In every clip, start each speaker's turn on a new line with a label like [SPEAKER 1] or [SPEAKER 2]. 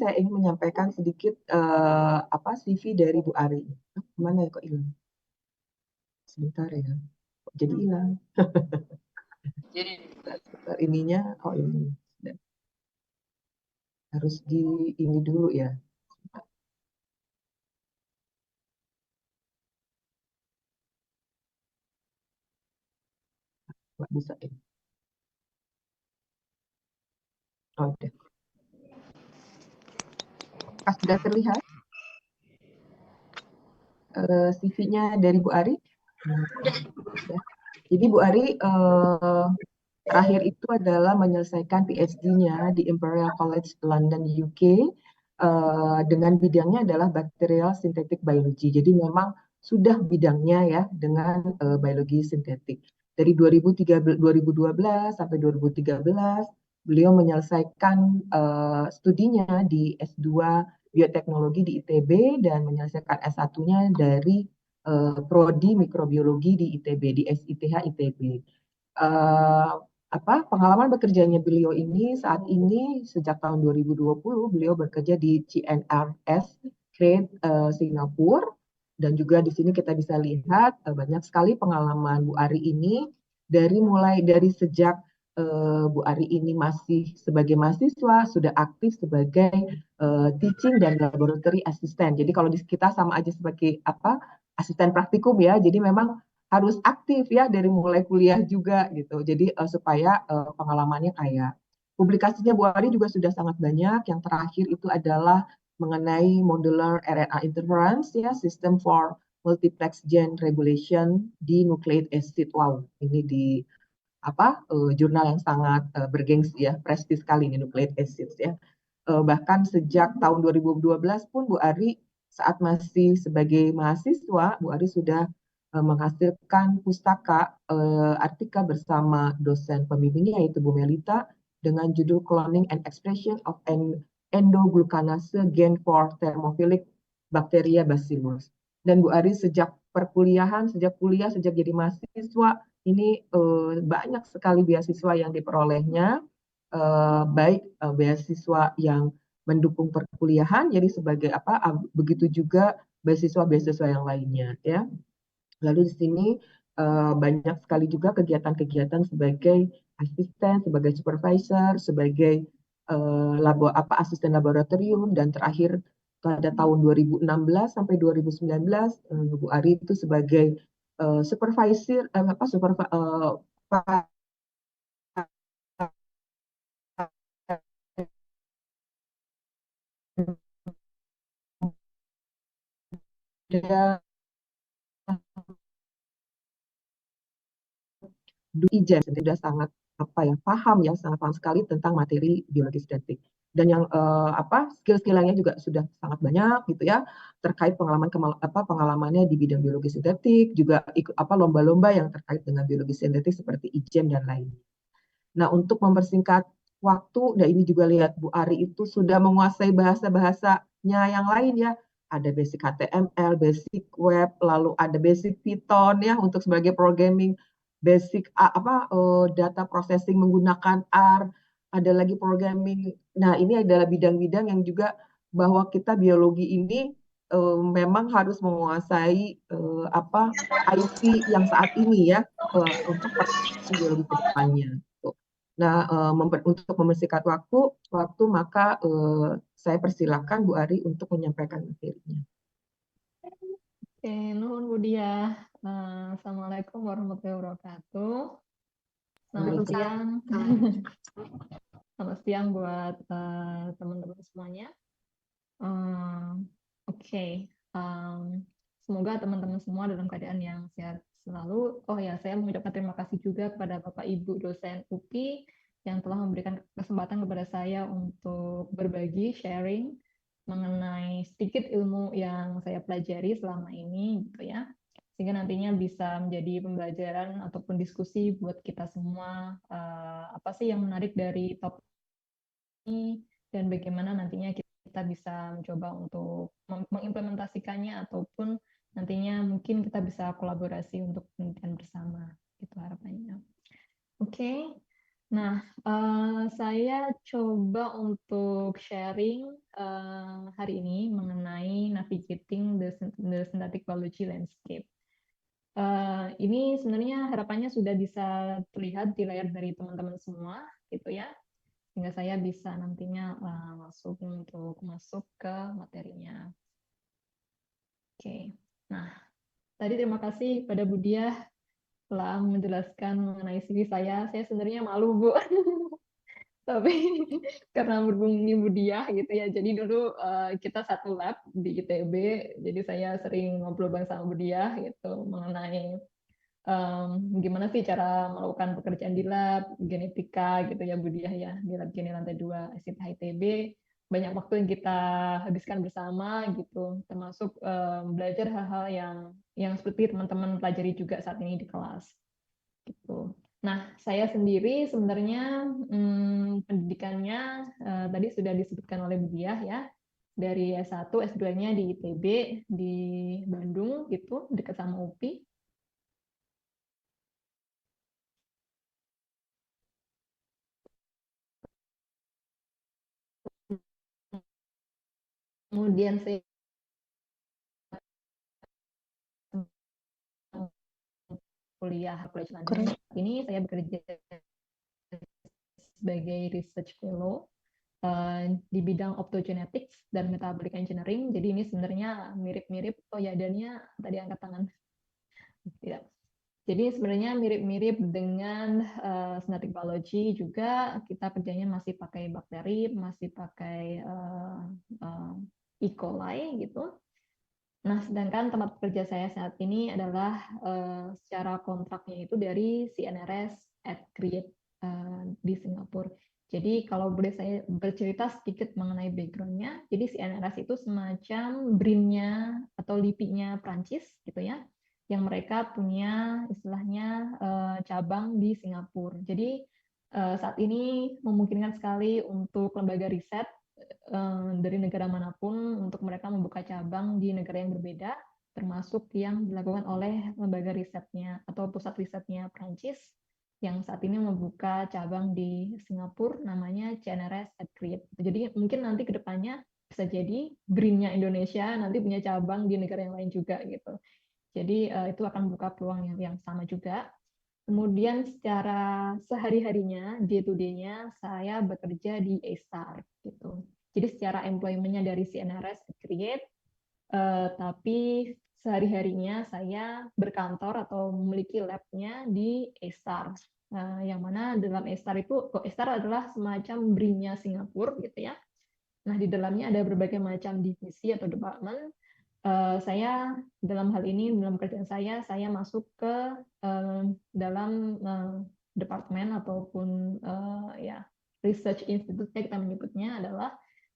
[SPEAKER 1] saya ingin menyampaikan sedikit CV dari Bu Ari. Mana ya kok hilang? Sebentar ya. Kok jadi hilang? Jadi ininya, oh ini harus di ini dulu ya. Nggak bisa ini. Oh, udah. Sudah terlihat CV-nya dari Bu Ari? Ya. Jadi Bu Ari terakhir itu adalah menyelesaikan PhD-nya di Imperial College London, UK, dengan bidangnya adalah Bacterial Synthetic Biology. Jadi memang sudah bidangnya ya dengan biologi sintetik. Dari 2012 sampai 2013, beliau menyelesaikan studinya di S2 Bioteknologi di ITB dan menyelesaikan S1-nya dari Prodi Mikrobiologi di ITB, di SITH ITB. uh, Pengalaman bekerjanya beliau ini saat ini sejak tahun 2020 beliau bekerja di CNRS Crane Singapura, dan juga di sini kita bisa lihat banyak sekali pengalaman Bu Ari ini mulai dari sejak Bu Ari ini masih sebagai mahasiswa sudah aktif sebagai teaching dan laboratory assistant. Jadi kalau di kita sama aja sebagai asisten praktikum ya. Jadi memang harus aktif ya dari mulai kuliah juga gitu. Jadi supaya pengalamannya kaya. Publikasinya Bu Ari juga sudah sangat banyak. Yang terakhir itu adalah mengenai modular RNA interference ya, system for multiplex gene regulation di nucleic acid. Wow, ini di jurnal yang sangat bergengsi ya, prestis sekali ini nucleic acids ya. Bahkan sejak tahun 2012 pun Bu Ari saat masih sebagai mahasiswa, Bu Ari sudah menghasilkan pustaka artikel bersama dosen pembimbingnya yaitu Bu Melita dengan judul Cloning and Expression of Endoglucanase Gain for Thermophilic Bacteria Bacillus. Dan Bu Ari sejak perkuliahan, sejak jadi mahasiswa, ini banyak sekali beasiswa yang diperolehnya, baik beasiswa yang mendukung perkuliahan, jadi sebagai begitu juga beasiswa-beasiswa yang lainnya ya. Lalu di sini banyak sekali juga kegiatan-kegiatan sebagai asisten, sebagai supervisor, sebagai asisten laboratorium, dan terakhir pada tahun 2016 sampai 2019 Bu Ari itu sebagai supervisor Ijen sudah sangat sangat paham sekali tentang materi biologi sintetik. Dan yang skill-skill lainnya juga sudah sangat banyak gitu ya, terkait pengalamannya di bidang biologi sintetik, juga ikut lomba-lomba yang terkait dengan biologi sintetik seperti Ijen dan lainnya. Nah, untuk mempersingkat waktu, dan ini juga lihat Bu Ari itu sudah menguasai bahasa-bahasanya yang lain ya. Ada basic HTML, basic web, lalu ada basic Python ya untuk sebagai programming, basic data processing menggunakan R, ada lagi programming. Nah, ini adalah bidang-bidang yang juga bahwa kita biologi ini memang harus menguasai IT yang saat ini ya untuk biologi ke depannya. Nah, untuk mempersingkat waktu maka saya persilakan Bu Ari untuk menyampaikan materinya.
[SPEAKER 2] Oke, nuhun Bu Diah. Assalamualaikum warahmatullahi wabarakatuh. Selamat siang. Selamat siang buat teman-teman semuanya. Oke. Semoga teman-teman semua dalam keadaan yang sehat selalu. Oh ya, saya mengucapkan terima kasih juga kepada Bapak Ibu dosen UPI yang telah memberikan kesempatan kepada saya untuk berbagi, sharing mengenai sedikit ilmu yang saya pelajari selama ini gitu ya. Sehingga nantinya bisa menjadi pembelajaran ataupun diskusi buat kita semua, apa sih yang menarik dari topik ini dan bagaimana nantinya kita bisa mencoba untuk mengimplementasikannya ataupun nantinya mungkin kita bisa kolaborasi untuk penelitian bersama, gitu harapannya. Oke. Nah, saya coba untuk sharing hari ini mengenai navigating the synthetic biology landscape. Ini sebenarnya harapannya sudah bisa terlihat di layar dari teman-teman semua, gitu ya, sehingga saya bisa nantinya masuk ke materinya. Oke, nah tadi terima kasih pada Budiah telah menjelaskan mengenai CV saya. Saya sebenarnya malu, Bu. Tapi karena berhubung ini Budiah gitu ya, jadi dulu kita satu lab di ITB, jadi saya sering ngobrol bareng sama Budiah gitu mengenai gimana sih cara melakukan pekerjaan di lab genetika gitu ya Budiah ya, di lab Geni lantai 2 SIP ITB. Banyak waktu yang kita habiskan bersama gitu, termasuk belajar hal-hal yang seperti teman-teman pelajari juga saat ini di kelas gitu. Nah, saya sendiri sebenarnya pendidikannya tadi sudah disebutkan oleh Budiah ya, dari S1, S2-nya di ITB di Bandung gitu, dekat sama UPI. Kemudian saya kuliah London. Ini saya bekerja sebagai research fellow di bidang optogenetics dan metabolic engineering. Jadi ini sebenarnya mirip-mirip, oh ya, Dania tadi angkat tangan. Tidak. Jadi sebenarnya mirip-mirip dengan synthetic biology juga, kita kerjanya masih pakai bakteri, masih pakai E. coli gitu. Nah, sedangkan tempat kerja saya saat ini adalah secara kontraknya itu dari CNRS at Create di Singapura. Jadi kalau boleh saya bercerita sedikit mengenai background-nya, jadi CNRS itu semacam BRIN-nya atau LIPI-nya Prancis gitu ya, yang mereka punya istilahnya cabang di Singapura. Jadi saat ini memungkinkan sekali untuk lembaga riset dari negara manapun untuk mereka membuka cabang di negara yang berbeda, termasuk yang dilakukan oleh lembaga risetnya atau pusat risetnya Prancis yang saat ini membuka cabang di Singapura namanya CNRS at Create. Jadi mungkin nanti ke depannya bisa jadi BRIN-nya Indonesia nanti punya cabang di negara yang lain juga gitu. Jadi itu akan membuka peluang yang sama juga. Kemudian secara sehari-harinya, day to day-nya, saya bekerja di A-Star gitu. Jadi secara employment-nya dari CNRS Create, tapi sehari-harinya saya berkantor atau memiliki lab-nya di A-Star. Yang mana dalam A-Star itu, A-Star adalah semacam BRIN-nya Singapura gitu ya. Nah, di dalamnya ada berbagai macam divisi atau department. Saya dalam hal ini dalam kerjaan saya masuk ke dalam departemen ataupun ya research institute kita menyebutnya adalah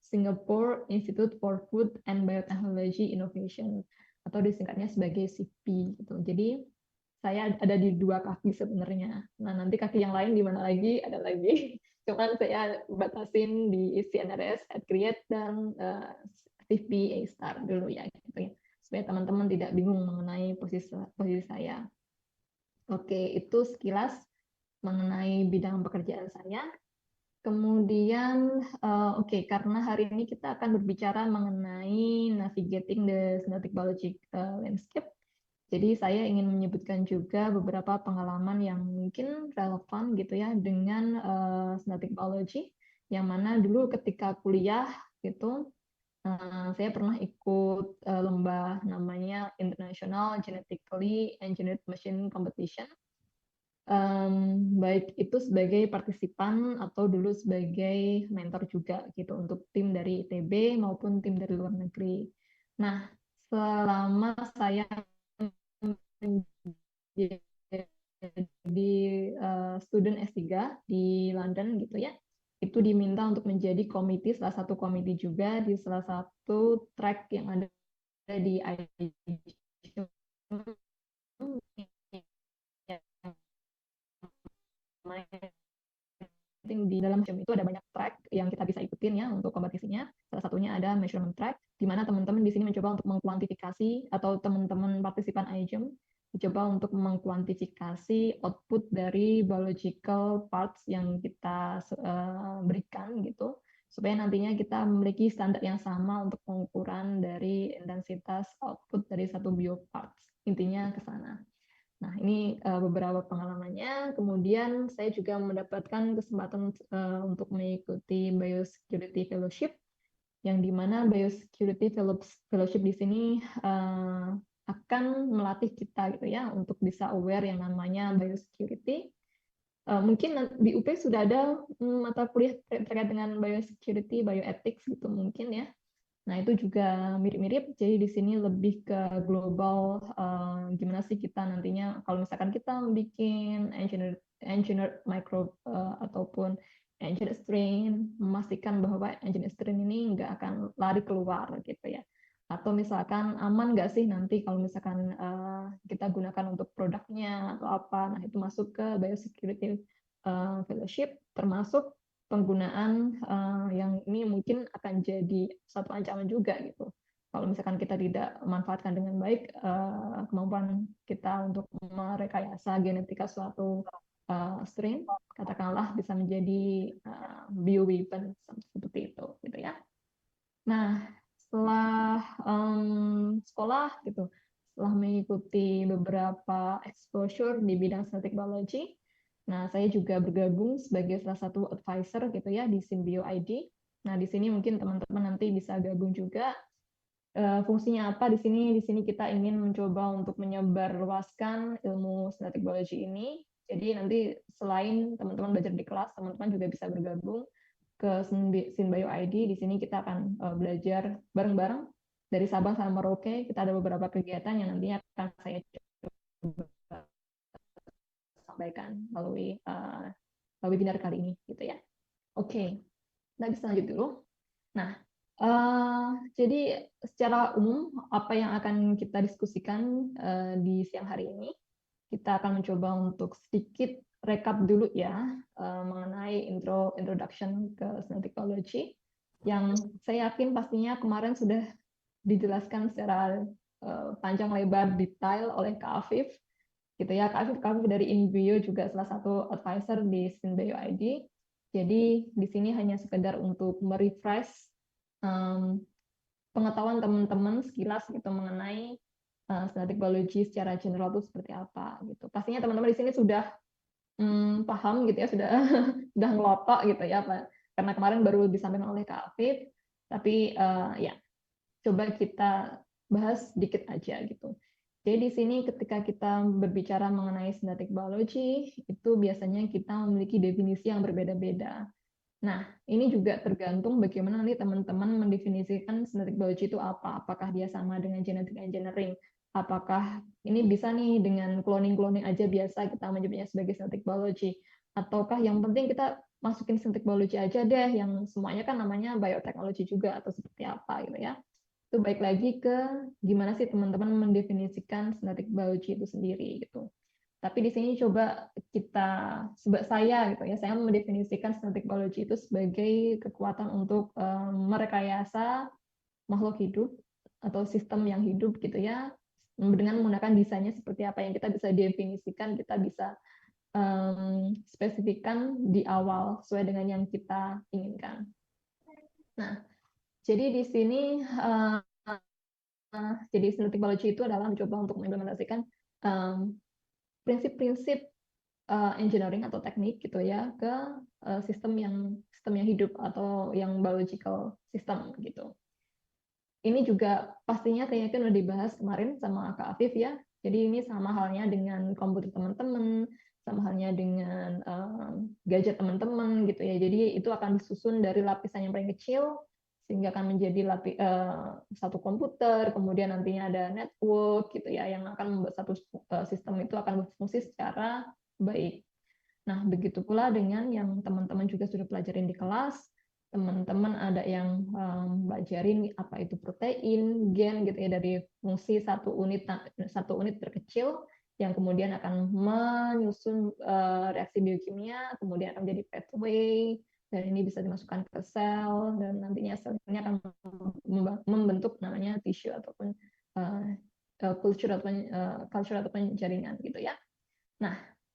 [SPEAKER 2] Singapore Institute for Food and Biotechnology Innovation atau disingkatnya sebagai SIPI gitu. Jadi saya ada di dua kaki sebenarnya. Nah, nanti kaki yang lain di mana lagi ada lagi. Cuman saya batasin di CNRS, Create dan TV A-Star dulu ya gitu ya. Supaya teman-teman tidak bingung mengenai posisi saya. Oke, itu sekilas mengenai bidang pekerjaan saya. Kemudian, oke, karena hari ini kita akan berbicara mengenai navigating the synthetic biology landscape. Jadi saya ingin menyebutkan juga beberapa pengalaman yang mungkin relevan gitu ya dengan synthetic biology, yang mana dulu ketika kuliah gitu saya pernah ikut lomba namanya International Genetically Engineered Machine Competition. Baik itu sebagai partisipan atau dulu sebagai mentor juga gitu untuk tim dari ITB maupun tim dari luar negeri. Nah, selama saya menjadi student S3 di London gitu ya, itu diminta untuk menjadi komite, salah satu komite juga di salah satu track yang ada di IGM di dalam IGM itu ada banyak track yang kita bisa ikutin ya untuk kompetisinya. Salah satunya ada measurement track, di mana teman-teman di sini mencoba untuk mengkuantifikasi atau teman-teman partisipan IGM dicoba untuk mengkuantifikasi output dari biological parts yang kita berikan gitu, supaya nantinya kita memiliki standar yang sama untuk pengukuran dari intensitas output dari satu bioparts. Intinya ke sana. Nah, ini beberapa pengalamannya. Kemudian saya juga mendapatkan kesempatan untuk mengikuti Biosecurity Fellowship, yang dimana Biosecurity Fellowship di sini akan melatih kita gitu ya untuk bisa aware yang namanya biosecurity. Mungkin di UP sudah ada mata kuliah terkait dengan biosecurity, bioethics gitu mungkin ya. Nah, itu juga mirip-mirip. Jadi di sini lebih ke global, gimana sih kita nantinya kalau misalkan kita bikin engineered microbe ataupun engineered strain, memastikan bahwa engineered strain ini nggak akan lari keluar gitu ya. Atau misalkan aman nggak sih nanti kalau misalkan kita gunakan untuk produknya atau apa. Nah, itu masuk ke biosecurity fellowship, termasuk penggunaan yang ini mungkin akan jadi satu ancaman juga gitu. Kalau misalkan kita tidak memanfaatkan dengan baik kemampuan kita untuk merekayasa genetika suatu strain, katakanlah bisa menjadi bioweapon seperti itu, gitu ya. Nah, setelah sekolah gitu, setelah mengikuti beberapa exposure di bidang synthetic biology, nah saya juga bergabung sebagai salah satu advisor gitu ya di Symbio ID. Nah, di sini mungkin teman-teman nanti bisa gabung juga. Fungsinya apa di sini? Di sini kita ingin mencoba untuk menyebarluaskan ilmu synthetic biology ini. Jadi nanti selain teman-teman belajar di kelas, teman-teman juga bisa bergabung ke Synbio ID. Di sini kita akan belajar bareng-bareng dari Sabang sampai Merauke. Kita ada beberapa kegiatan yang nantinya akan saya coba sampaikan melalui webinar kali ini, gitu ya. Oke, kita bisa lanjut dulu. Nah, jadi secara umum apa yang akan kita diskusikan di siang hari ini, kita akan mencoba untuk sedikit rekap dulu ya mengenai introduction ke synthetic biology, yang saya yakin pastinya kemarin sudah dijelaskan secara panjang lebar detail oleh Kak Afif gitu ya. Kak Afif dari InBio juga salah satu advisor di Synbio ID. Jadi di sini hanya sekedar untuk merefresh pengetahuan teman-teman sekilas gitu mengenai synthetic biology secara general itu seperti apa gitu. Pastinya teman-teman di sini sudah paham gitu ya, sudah sudah ngelotok gitu ya, Pak. Karena kemarin baru disampaikan oleh Kak Afif, tapi ya coba kita bahas sedikit aja gitu. Jadi di sini ketika kita berbicara mengenai synthetic biology, itu biasanya kita memiliki definisi yang berbeda-beda. Nah, ini juga tergantung bagaimana nanti teman-teman mendefinisikan synthetic biology itu apa. Apakah dia sama dengan genetic engineering? Apakah ini bisa nih dengan cloning-cloning aja biasa kita menyebutnya sebagai synthetic biology? Ataukah yang penting kita masukin synthetic biology aja deh, yang semuanya kan namanya biotechnology juga, atau seperti apa gitu ya. Itu baik lagi ke gimana sih teman-teman mendefinisikan synthetic biology itu sendiri gitu. Tapi di sini coba saya gitu ya, saya mendefinisikan synthetic biology itu sebagai kekuatan untuk merekayasa makhluk hidup atau sistem yang hidup gitu ya, dengan menggunakan desainnya seperti apa yang kita bisa definisikan, kita bisa spesifikkan di awal sesuai dengan yang kita inginkan. Nah, jadi di sini jadi synthetic biology itu adalah mencoba untuk mengimplementasikan prinsip-prinsip engineering atau teknik gitu ya ke sistem yang hidup atau yang biological system gitu. Ini juga pastinya kayaknya udah dibahas kemarin sama Kak Afif ya. Jadi ini sama halnya dengan komputer teman-teman, sama halnya dengan gadget teman-teman gitu ya. Jadi itu akan disusun dari lapisan yang paling kecil sehingga akan menjadi satu komputer, kemudian nantinya ada network gitu ya yang akan membuat satu sistem itu akan berfungsi secara baik. Nah, begitu pula dengan yang teman-teman juga sudah pelajarin di kelas, teman-teman ada yang belajarin apa itu protein, gen gitu ya, dari fungsi satu unit terkecil yang kemudian akan menyusun reaksi biokimia, kemudian akan menjadi pathway, dan ini bisa dimasukkan ke sel, dan nantinya sel ini akan membentuk namanya tisu ataupun culture ataupun jaringan gitu ya. Nah,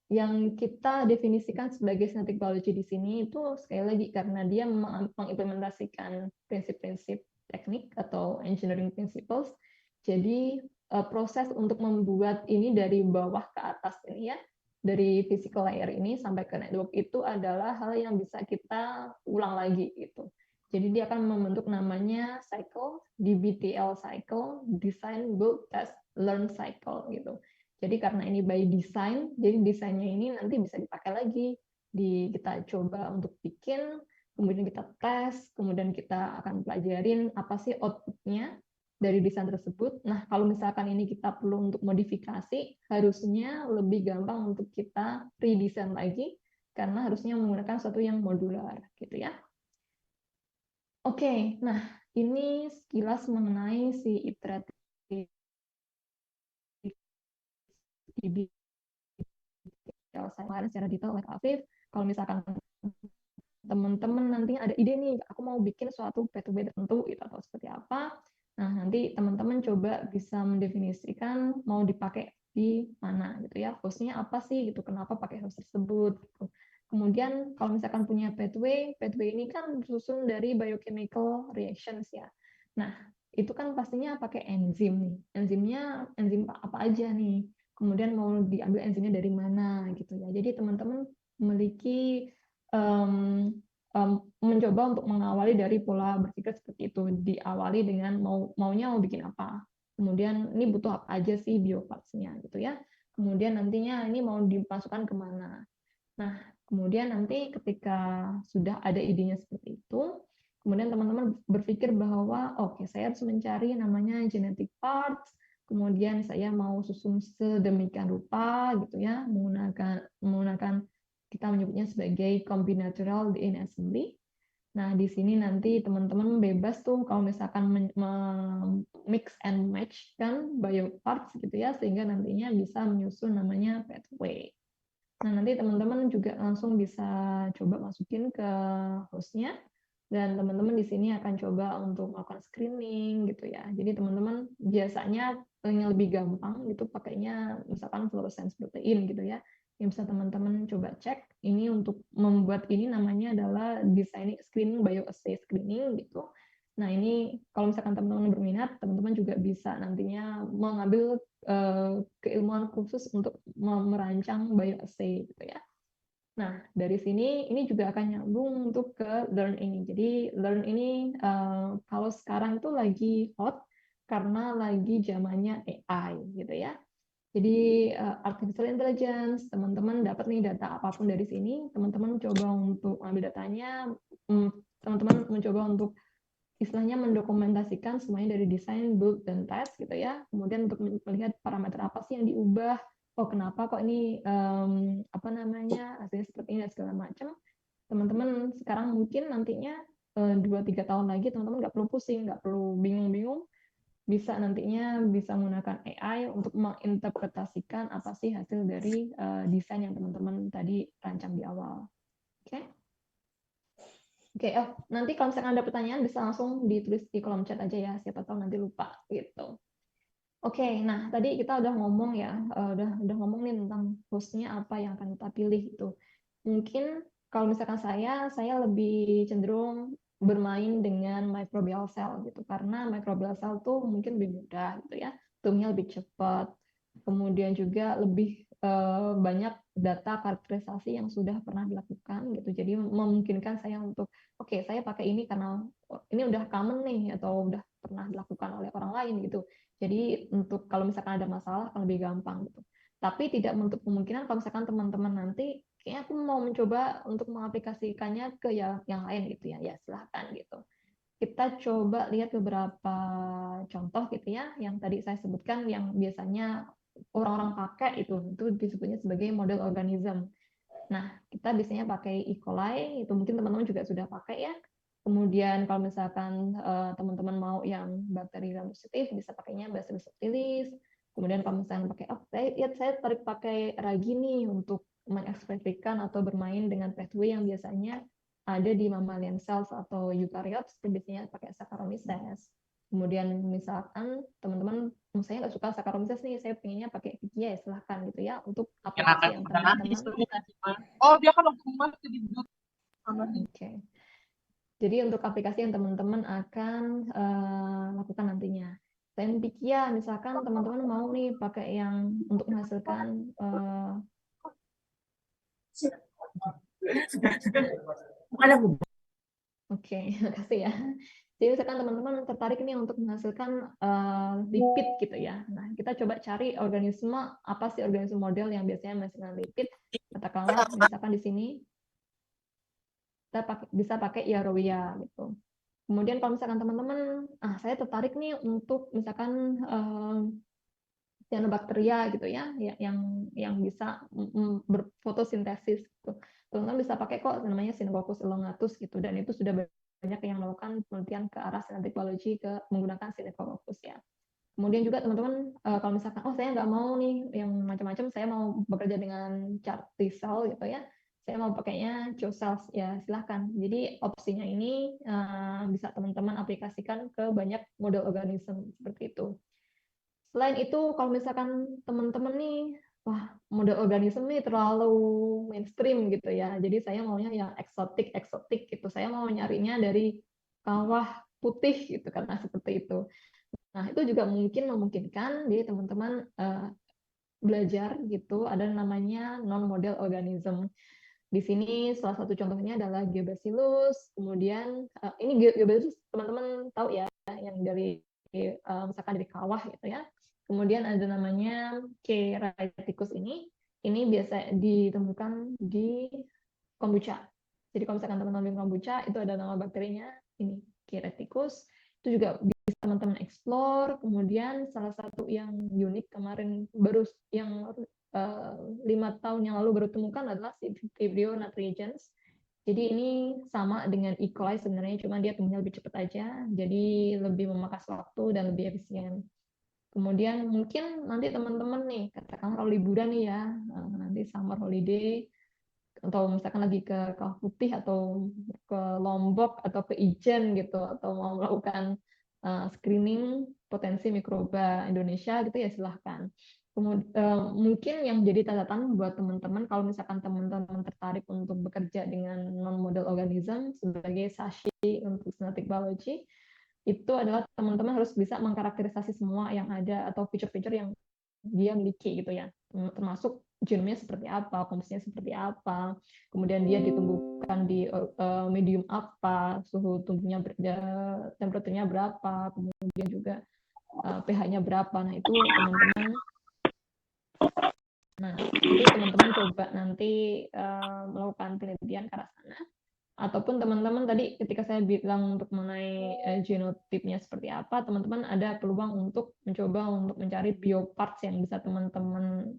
[SPEAKER 2] yang kita definisikan sebagai synthetic biology di sini itu sekali lagi karena dia mengimplementasikan prinsip-prinsip teknik atau engineering principles. Jadi proses untuk membuat ini dari bawah ke atas ini ya, dari physical layer ini sampai ke network itu adalah hal yang bisa kita ulang lagi gitu. Jadi dia akan membentuk namanya cycle, DBTL cycle, design, build, test, learn cycle gitu. Jadi karena ini by design, jadi desainnya ini nanti bisa dipakai lagi. Kita coba untuk bikin, kemudian kita tes, kemudian kita akan pelajarin apa sih output-nya dari desain tersebut. Nah, kalau misalkan ini kita perlu untuk modifikasi, harusnya lebih gampang untuk kita redesign lagi, karena harusnya menggunakan sesuatu yang modular, gitu ya. Oke, nah ini sekilas mengenai si iteratif di saya kemarin secara detail oleh Afif. Kalau misalkan teman-teman nanti ada ide nih, aku mau bikin suatu P2B tertentu gitu, atau seperti apa. Nah, nanti teman-teman coba bisa mendefinisikan mau dipakai di mana gitu ya. Hostnya apa sih gitu, kenapa pakai host tersebut gitu. Kemudian kalau misalkan punya pathway ini kan disusun dari biochemical reactions ya. Nah, itu kan pastinya pakai enzim nih. Enzimnya enzim apa aja nih. Kemudian mau diambil enzimnya dari mana gitu ya. Jadi teman-teman memiliki mencoba untuk mengawali dari pola berpikir seperti itu, diawali dengan maunya mau bikin apa, kemudian ini butuh apa aja sih bioparts-nya gitu ya, kemudian nantinya ini mau dimasukkan kemana. Nah, kemudian nanti ketika sudah ada idenya seperti itu, kemudian teman-teman berpikir bahwa oke, saya harus mencari namanya genetic parts, kemudian saya mau susun sedemikian rupa gitu ya, menggunakan kita menyebutnya sebagai combinatorial DNA assembly. Nah, di sini nanti teman-teman bebas tuh kalau misalkan mix and match kan bioparts gitu ya, sehingga nantinya bisa menyusun namanya pathway. Nah, nanti teman-teman juga langsung bisa coba masukin ke hostnya, dan teman-teman di sini akan coba untuk melakukan screening gitu ya. Jadi teman-teman biasanya yang lebih gampang itu pakainya misalkan fluorescence protein gitu ya. Yang bisa teman-teman coba cek, ini untuk membuat ini namanya adalah designing screening bioassay screening gitu. Nah, ini kalau misalkan teman-teman berminat, teman-teman juga bisa nantinya mengambil keilmuan khusus untuk merancang bioassay gitu ya. Nah, dari sini ini juga akan nyambung untuk ke learn ini. Jadi learn ini kalau sekarang itu lagi hot karena lagi zamannya AI gitu ya. Jadi artificial intelligence, teman-teman dapat nih data apapun dari sini, teman-teman coba untuk ambil datanya, teman-teman mencoba untuk istilahnya mendokumentasikan semuanya dari desain, build, dan test gitu ya. Kemudian untuk melihat parameter apa sih yang diubah, oh kenapa kok ini apa namanya hasilnya seperti ini dan segala macam. Teman-teman sekarang mungkin nantinya 2-3 tahun lagi teman-teman nggak perlu pusing, nggak perlu bingung-bingung, bisa nantinya bisa menggunakan AI untuk menginterpretasikan apa sih hasil dari desain yang teman-teman tadi rancang di awal. Oke? Okay? Oke, nanti kalau misalkan ada pertanyaan bisa langsung ditulis di kolom chat aja ya, siapa tahu nanti lupa gitu. Oke, nah tadi kita udah ngomong ya, udah ngomong nih tentang hostnya apa yang akan kita pilih itu. Mungkin kalau misalkan saya lebih cenderung bermain dengan microbial cell gitu, karena microbial cell tuh mungkin lebih mudah gitu ya, tumbuhnya lebih cepat, kemudian juga lebih banyak data karakterisasi yang sudah pernah dilakukan gitu, jadi memungkinkan saya untuk oke, saya pakai ini karena ini udah common nih atau udah pernah dilakukan oleh orang lain gitu. Jadi untuk kalau misalkan ada masalah akan lebih gampang gitu. Tapi tidak menutup kemungkinan kalau misalkan teman-teman nanti kayaknya aku mau mencoba untuk mengaplikasikannya ke yang lain gitu ya. Ya silahkan gitu. Kita coba lihat beberapa contoh gitu ya yang tadi saya sebutkan yang biasanya orang-orang pakai itu disebutnya sebagai model organism. Nah, kita biasanya pakai E. coli, itu mungkin teman-teman juga sudah pakai ya. Kemudian kalau misalkan teman-teman mau yang bakteri gram positif, bisa pakainya Bacillus subtilis. Kemudian kalau misalkan pakai, saya tarik pakai ragi nih untuk mengekspresikan atau bermain dengan pathway yang biasanya ada di mammalian cells atau eukaryotes, biasanya pakai Saccharomyces. Kemudian misalkan teman-teman, saya nggak suka Saccharomyces nih, saya pengennya pakai Pichia, ya silahkan gitu ya, untuk aplikasi yang teman-teman.
[SPEAKER 3] Oh, dia kan waktu emas jadi
[SPEAKER 2] Oke. Jadi untuk aplikasi yang teman-teman akan lakukan nantinya. Selain Pichia, misalkan teman-teman mau nih pakai yang untuk menghasilkan Oke, makasih ya. Jadi misalkan teman-teman tertarik nih untuk menghasilkan lipid gitu ya. Nah, kita coba cari organisme, apa sih organisme model yang biasanya menghasilkan lipid. Katakanlah misalkan di sini kita bisa pakai Yarovia gitu. Kemudian kalau misalkan teman-teman, saya tertarik nih untuk misalkan cyanobacteria gitu ya, yang bisa berfotosintesis gitu. Teman-teman bisa pakai kok namanya Synococcus elongatus gitu, dan itu sudah banyak yang melakukan penelitian ke arah synthetic biology ke menggunakan Synococcus ya. Kemudian juga teman-teman kalau misalkan saya nggak mau nih yang macam-macam, saya mau bekerja dengan char T-cell gitu ya, saya mau pakainya CHO cells ya silahkan. Jadi opsinya ini bisa teman-teman aplikasikan ke banyak model organisme seperti itu. Selain itu, kalau misalkan teman-teman nih, wah model organisme nih terlalu mainstream gitu ya. Jadi saya maunya yang eksotik gitu. Saya mau nyarinya dari kawah putih gitu karena seperti itu. Nah itu juga mungkin memungkinkan jadi teman-teman belajar gitu. Ada namanya non-model organism. Di sini salah satu contohnya adalah Geobacillus. Kemudian ini Geobacillus teman-teman tahu ya, yang dari misalkan dari kawah gitu ya. Kemudian ada namanya Keraticus ini biasa ditemukan di kombucha. Jadi kalau misalkan teman-teman minum kombucha, itu ada nama bakterinya, ini Keraticus. Itu juga bisa teman-teman explore. Kemudian salah satu yang unik kemarin baru yang 5 tahun yang lalu baru temukan adalah si Vibrio natrigens. Jadi ini sama dengan E. coli sebenarnya, cuma dia tumbuhnya lebih cepat aja, jadi lebih memakas waktu dan lebih efisien. Kemudian mungkin nanti teman-teman nih, katakan kalau liburan nih ya, nanti summer holiday, atau misalkan lagi ke Kawah Putih atau ke Lombok atau ke Ijen gitu, atau mau melakukan screening potensi mikroba Indonesia gitu ya silahkan. Kemudian mungkin yang jadi catatan buat teman-teman kalau misalkan teman-teman tertarik untuk bekerja dengan non-model organism sebagai SASHI untuk synthetic biology, itu adalah teman-teman harus bisa mengkarakterisasi semua yang ada atau fitur-fitur yang dia miliki gitu ya, termasuk genomnya seperti apa, komposisinya seperti apa, kemudian dia ditumbuhkan di medium apa, suhu tumbuhnya temperaturnya berapa, kemudian juga pH-nya berapa. Nah itu teman-teman coba nanti melakukan penelitian ke arah sana. Ataupun teman-teman tadi ketika saya bilang untuk mengenai genotipnya seperti apa, teman-teman ada peluang untuk mencoba untuk mencari bioparts yang bisa teman-teman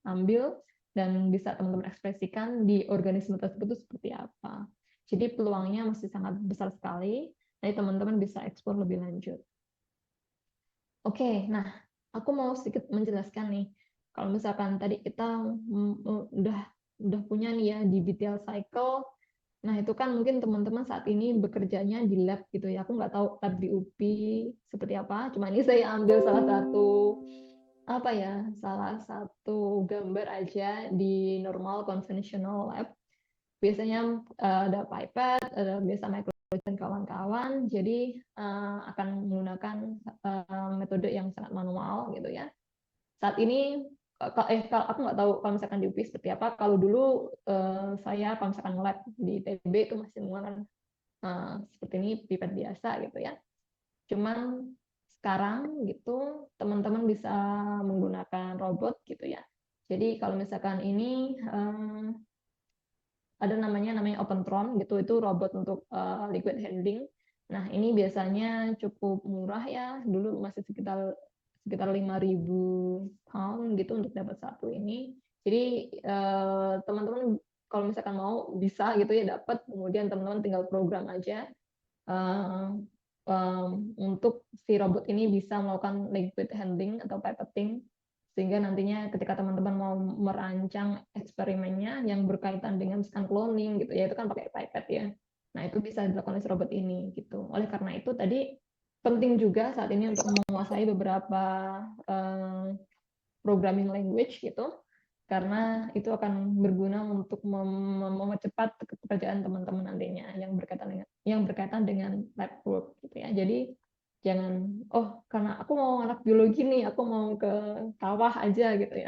[SPEAKER 2] ambil dan bisa teman-teman ekspresikan di organisme tersebut itu seperti apa. Jadi peluangnya masih sangat besar sekali. Jadi teman-teman bisa eksplor lebih lanjut. Oke, nah aku mau sedikit menjelaskan nih. Kalau misalkan tadi kita udah punya nih ya di BTL cycle. Nah, itu kan mungkin teman-teman saat ini bekerjanya di lab gitu ya. Aku nggak tahu lab di UPI seperti apa. Cuma ini saya ambil salah satu gambar aja di normal conventional lab. Biasanya ada pipette, ada biasa microbiologist dan kawan-kawan. Jadi akan menggunakan metode yang sangat manual gitu ya. Saat ini kalau aku nggak tahu kalau misalkan di UPI seperti apa. Kalau dulu saya kalau misalkan lab di ITB itu masih menggunakan seperti ini pipet biasa gitu ya. Cuman sekarang gitu teman-teman bisa menggunakan robot gitu ya. Jadi kalau misalkan ini ada namanya OpenTron gitu, itu robot untuk liquid handling. Nah ini biasanya cukup murah ya, dulu masih sekitar 5.000 pound gitu untuk dapat satu ini. Jadi teman-teman kalau misalkan mau bisa gitu ya dapat, kemudian teman-teman tinggal program aja untuk si robot ini bisa melakukan liquid handling atau pipetting, sehingga nantinya ketika teman-teman mau merancang eksperimennya yang berkaitan dengan misalkan cloning gitu ya, itu kan pakai pipette ya. Nah itu bisa dilakukan oleh si robot ini gitu. Oleh karena itu tadi penting juga saat ini untuk menguasai beberapa programming language gitu, karena itu akan berguna untuk mempercepat pekerjaan teman-teman nantinya yang berkaitan dengan lab work gitu ya. Jadi jangan, oh karena aku mau anak biologi nih, aku mau ke sawah aja gitu ya.